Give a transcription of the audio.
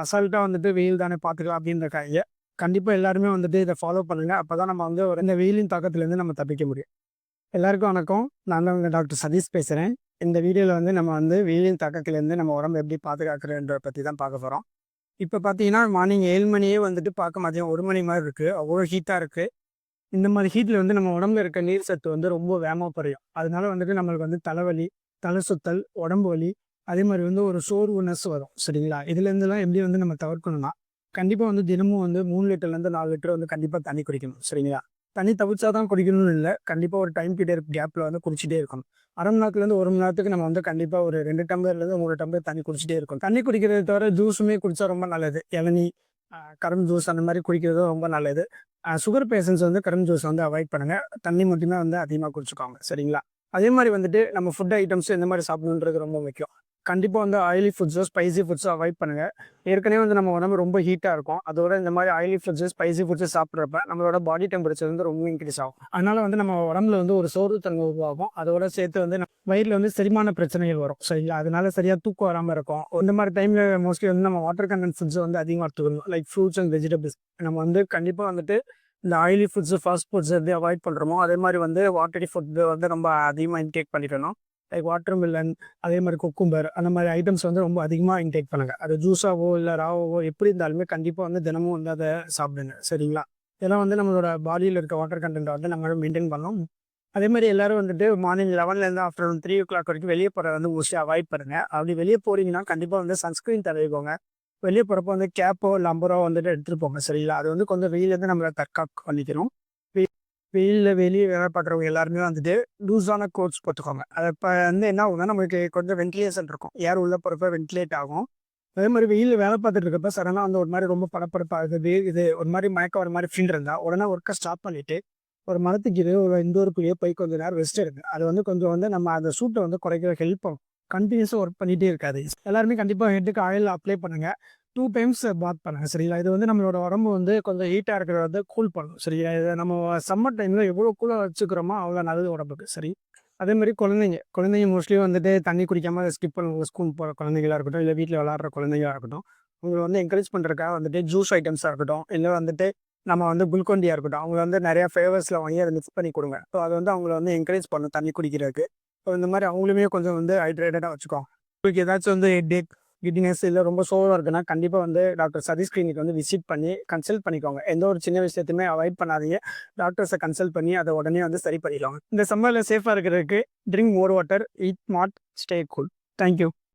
அசால்ட்டாக வந்துட்டு வெயில் தானே பார்த்துக்கலாம் அப்படின்றக்காக கண்டிப்பாக எல்லாருமே வந்துட்டு இதை ஃபாலோ பண்ணுங்கள். அப்போ தான் நம்ம வந்து இந்த வெயிலின் தாக்கத்துலேருந்து நம்ம தப்பிக்க முடியும். எல்லாருக்கும் வணக்கம். நான் தான் உங்கள் டாக்டர் சதீஷ் பேசுகிறேன். இந்த வீடியோவில் வந்து நம்ம வந்து வெயிலின் தாக்கத்துலேருந்து நம்ம உடம்பு எப்படி பாதுகாக்கிறன்ற பற்றி தான் பார்க்க போகிறோம். இப்போ பார்த்தீங்கன்னா மார்னிங் 7 மணியே வந்துட்டு பார்க்க மதியம் 1 மணி மாதிரி இருக்குது. அவ்வளோ ஹீட்டாக இருக்குது. இந்த மாதிரி ஹீட்டில் வந்து நம்ம உடம்புல இருக்க நீர் சத்து வந்து ரொம்ப வேகமாக குறையும். அதனால வந்துட்டு நம்மளுக்கு வந்து தலைவலி, தலை சுத்தல், உடம்பு வலி, அதே மாதிரி வந்து ஒரு சோர்வுனஸ் வரும். சரிங்களா? இதுலேருந்துலாம் எப்படி வந்து நம்ம தவிர்க்கணும்னா, கண்டிப்பாக வந்து தினமும் வந்து 3 லிட்டர்லேருந்து 4 லிட்டர் வந்து கண்டிப்பாக தண்ணி குடிக்கணும். சரிங்களா? தண்ணி தவிர்த்தா தான் குடிக்கணும்னு இல்லை. கண்டிப்பாக ஒரு டைம் பீரியட் கேப்பில் வந்து குடிச்சிட்டே இருக்கணும். அரை மணி நேரத்துலேருந்து 1 மணி நேரத்துக்கு நம்ம வந்து கண்டிப்பாக ஒரு 2 டம்ளர்லேருந்து 3 டம்ளர் தண்ணி குடிச்சிட்டே இருக்கணும். தண்ணி குடிக்கிறத தவிர ஜூஸுமே குடித்தா ரொம்ப நல்லது. இளநீ, கரும்பு ஜூஸ் அந்த மாதிரி குடிக்கிறதும் ரொம்ப நல்லது. சுகர் பேஷண்ட்ஸ் வந்து கரும்பு ஜூஸ் வந்து அவாய்ட் பண்ணுங்கள். தண்ணி மட்டுமே வந்து அதிகமாக குடிச்சுக்கோங்க. சரிங்களா? அதே மாதிரி வந்துட்டு நம்ம ஃபுட் ஐட்டம்ஸ் எந்த மாதிரி சாப்பிடணுன்றது ரொம்ப முக்கியம். கண்டிப்பாக வந்து ஆயிலி ஃபுட்ஸோ ஸ்பைசி ஃபுட்ஸோ அவாய்ட் பண்ணுங்கள். ஏற்கனவே வந்து நம்ம உடம்பு ரொம்ப ஹீட்டாக இருக்கும். அதோட இந்த மாதிரி ஆயிலி ஃபுட்ஸு ஸ்பைசி ஃபுட்ஸு சாப்பிட்றப்ப நம்மளோட பாடி டெம்பரேச்சர் வந்து ரொம்ப இன்க்ரீஸ் ஆகும். அதனால் வந்து நம்ம உடம்புல வந்து ஒரு சோர்வுத்தன்மை உருவாகும். அதோட சேர்த்து வந்து வயிறில் வந்து செரிமான பிரச்சனைகள் வரும். சரிங்களா? அதனால சரியாக தூக்கம் வராமல் இருக்கும். இந்த மாதிரி டைமில் மோஸ்ட்லி வந்து நம்ம வாட்டர் கண்டென்ட் ஃபுட்ஸ் வந்து அதிகமாக எடுத்துக்கணும். Like fruits and vegetables. நம்ம வந்து கண்டிப்பாக வந்துட்டு இந்த ஆயிலி ஃபுட்ஸு ஃபாஸ்ட் ஃபுட்ஸ் எப்படி அவாய்ட் பண்ணுறோமோ அதே மாதிரி வந்து வாட்டரி ஃபுட்டு வந்து ரொம்ப அதிகமாக இன்டேக் பண்ணிக்கணும். லைக் வாட்டர் மில்லன், அதே மாதிரி குக்கும்பர், அந்த மாதிரி ஐட்டம்ஸ் வந்து ரொம்ப அதிகமாக இன்டேக் பண்ணுங்கள். அது ஜூஸாவோ இல்லை ராவாவோ எப்படி இருந்தாலுமே கண்டிப்பாக வந்து தினமும் வந்து அதை சாப்பிடுங்க. சரிங்களா? இதெல்லாம் வந்து நம்மளோட பாடியில் இருக்க வாட்டர் கண்டென்ட்டை வந்து நம்ம மெயின்டைன் பண்ணணும். அதே மாதிரி எல்லோரும் வந்துட்டு மார்னிங் 11லேருந்து ஆஃப்டர்நூன் 3 வரைக்கும் வெளியே போகிறத வந்து மோஸ்ட்லி அவாய்ட் பண்ணுங்கள். அப்படி வெளியே போகிறீங்கன்னா கண்டிப்பாக வந்து சன்ஸ்க்ரீன் தடவிக்கோங்க. வெளியே போகிறப்போ வந்து கேப்போ லம்பரோ வந்துட்டு எடுத்துகிட்டு போங்க. சரிங்களா? அது வந்து கொஞ்சம் வெயிலேருந்து நம்மளை தற்காப்பு பண்ணிக்கணும். வெயிலில் வெளியே வேலை பார்க்குறவங்க எல்லாருமே வந்துட்டு லூஸான கோட்ஸ் போட்டுக்கோங்க. அது இப்போ வந்து என்ன ஆகும்னா நம்மளுக்கு கொஞ்சம் வென்டிலேஷன் இருக்கும். ஏர் உள்ளே போகிறப்ப வென்டிலேட் ஆகும். அதே மாதிரி வெயிலில் வேலை பார்த்துட்டு இருக்கப்ப சடனாக வந்து ஒரு மாதிரி ரொம்ப படப்படப்பாகுது, இது ஒரு மாதிரி மயக்கம் ஒரு மாதிரி ஃபீல் இருந்தால் உடனே ஒர்க்கை ஸ்டாப் பண்ணிவிட்டு ஒரு மரத்துக்கு ஒரு இண்டோருக்குள்ளேயே போய் கொஞ்சம் நேரம் ரெஸ்ட் எடுங்க. அது வந்து கொஞ்சம் வந்து நம்ம அந்த சூட்டை வந்து குறைக்க ஹெல்ப் பண்ணும். கண்டினியூஸாக ஒர்க் பண்ணிகிட்டே இருக்காது. எல்லாருமே கண்டிப்பாக ஹெட்டுக்கு ஆயில் அப்ளை பண்ணுங்கள். 2 டைம்ஸ் பாத் பண்ணுங்க. சரிங்களா? இது வந்து நம்மளோட உடம்பு வந்து கொஞ்சம் ஹீட்டாக இருக்கிறத வந்து கூல் பண்ணும். சரிங்களா? இதை நம்ம சம்மர் டைமில் எவ்வளோ கூலாக வச்சுக்கிறோமோ அவ்வளோ நல்லது உடம்புக்கு. சரி. அதேமாதிரி குழந்தைங்க மோஸ்ட்லி வந்துட்டு தண்ணி குடிக்காமல் ஸ்கிப் பண்ணுவாங்க. ஸ்கூல் போகிற குழந்தைங்களா இருக்கட்டும், இல்லை வீட்டில் விளாட்ற குழந்தைங்களா இருக்கட்டும், அவங்களை வந்து என்கரேஜ் பண்ணுறதுக்காக வந்துட்டு ஜூஸ் ஐட்டம்ஸாக இருக்கட்டும், இல்லை வந்துட்டு நம்ம வந்து குல்கோண்டியாக இருக்கட்டும், அவங்க வந்து நிறையா ஃப்ளேவர்ஸில் வாங்கி அதை மிக்ஸ் பண்ணி கொடுங்க. ஸோ அது வந்து அவங்கள வந்து என்கரேஜ் பண்ணும் தண்ணி குடிக்கிறதுக்கு. ஸோ இந்த மாதிரி அவங்களுமே கொஞ்சம் வந்து ஹைட்ரேட்டடாக வச்சுக்கோங்க. உங்களுக்கு ஏதாச்சும் வந்து ஹெட்டேக், கிட்னஸ் இல்லை ரொம்ப சோர்வாக இருக்குன்னா கண்டிப்பாக வந்து டாக்டர் சதீஷ் கிளினிக் வந்து விசிட் பண்ணி கன்சல்ட் பண்ணிக்கோங்க. எந்த ஒரு சின்ன விஷயத்தையுமே அவாய்ட் பண்ணாதீங்க. டாக்டர்ஸை கன்சல்ட் பண்ணி அதை உடனே வந்து சரி பண்ணிடுவாங்க. இந்த சம்மரில் சேஃபாக இருக்கிறதுக்கு ட்ரிங்க் மோர் water, eat smart, stay cool. Thank you.